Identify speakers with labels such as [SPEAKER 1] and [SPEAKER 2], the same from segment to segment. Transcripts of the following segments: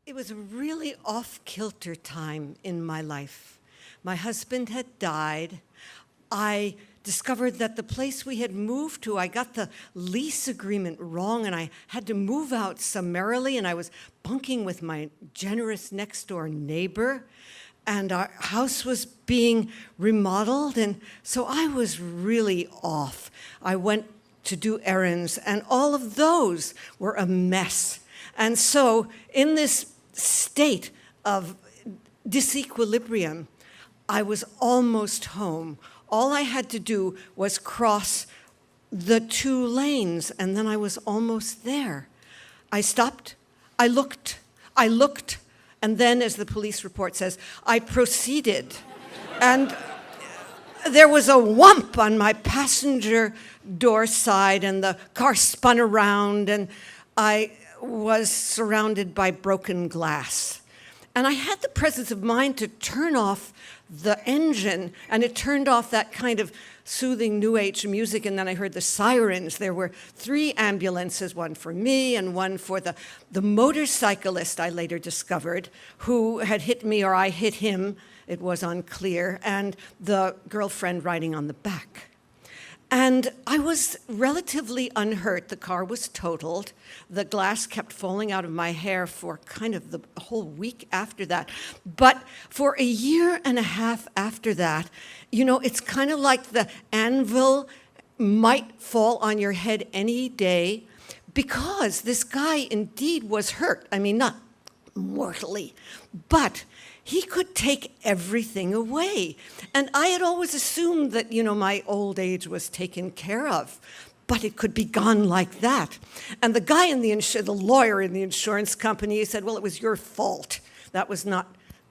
[SPEAKER 1] It was a really off-kilter time in my life. My husband had died. I discovered that the place we had moved to, I got the lease agreement wrong, and I had to move out summarily, and I was bunking with my generous next-door neighbor, and our house was being remodeled, and so I was really off. I went to do errands, and all of those were a mess. And so in this state of disequilibrium, I was almost home. All I had to do was cross the 2 lanes, and then I was almost there. I stopped, I looked, and then, as the police report says, I proceeded. And there was a whump on my passenger door side, and the car spun around, and I was surrounded by broken glass. And I had the presence of mind to turn off the engine, and it turned off that kind of soothing New Age music, and then I heard the sirens. There were 3 ambulances, one for me and one for the motorcyclist, I later discovered, who had hit me or I hit him, it was unclear, and the girlfriend riding on the back. And I was relatively unhurt. The car was totaled. The glass kept falling out of my hair for kind of the whole week after that. But for a year and a half after that, you know, it's kind of like the anvil might fall on your head any day, because this guy indeed was hurt. I mean, not mortally, but he could take everything away. And I had always assumed that, you know, my old age was taken care of, but it could be gone like that. And the guy in the lawyer in the insurance company said, well, it was your fault. That was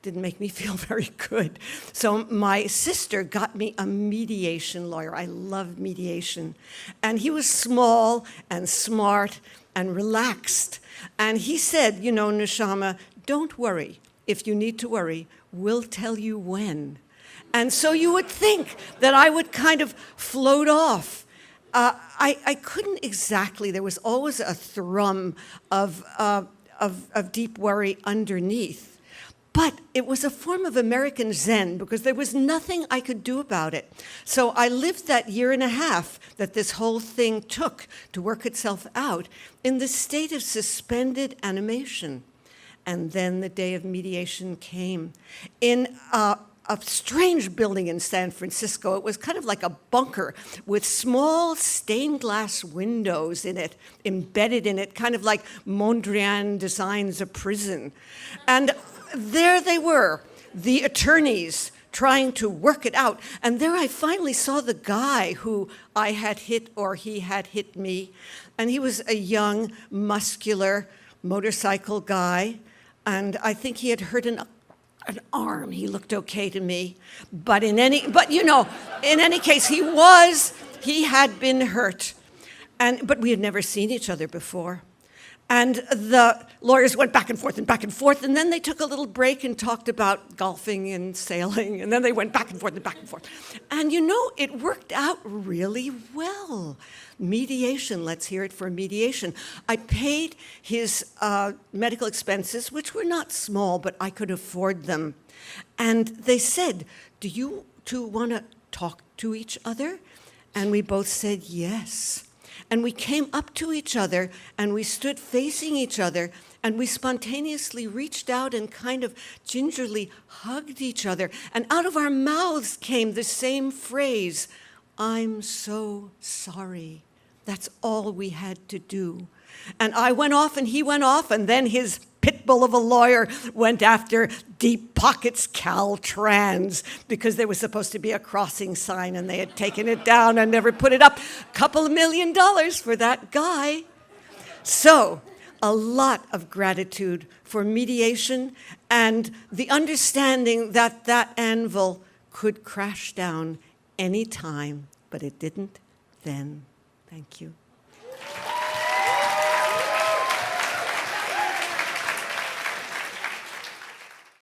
[SPEAKER 1] didn't make me feel very good. So my sister got me a mediation lawyer. I love mediation. And he was small and smart and relaxed. And he said, you know, Neshama, don't worry. If you need to worry, we'll tell you when. And so you would think that I would kind of float off. I couldn't exactly. There was always a thrum of deep worry underneath. But it was a form of American Zen, because there was nothing I could do about it. So I lived that year and a half that this whole thing took to work itself out in this state of suspended animation. And then the day of mediation came. In a strange building in San Francisco, it was kind of like a bunker with small stained glass windows in it, embedded in it, kind of like Mondrian designs a prison. And there they were, the attorneys trying to work it out. And there I finally saw the guy who I had hit, or he had hit me. And he was a young, muscular motorcycle guy. And I think he had hurt an arm. He looked okay to me. But in any case, he had been hurt. But we had never seen each other before. And the lawyers went back and forth, and then they took a little break and talked about golfing and sailing, and then they went back and forth. And you know, it worked out really well. Mediation, let's hear it for mediation. I paid his medical expenses, which were not small, but I could afford them. And they said, do you 2 want to talk to each other? And we both said yes. And we came up to each other, and we stood facing each other, and we spontaneously reached out and kind of gingerly hugged each other. And out of our mouths came the same phrase, I'm so sorry. That's all we had to do. And I went off, and he went off, and then his pit bull of a lawyer went after Deep Pockets Caltrans, because there was supposed to be a crossing sign, and they had taken it down and never put it up. $2 million for that guy. So a lot of gratitude for mediation and the understanding that that anvil could crash down any time, but it didn't then. Thank you.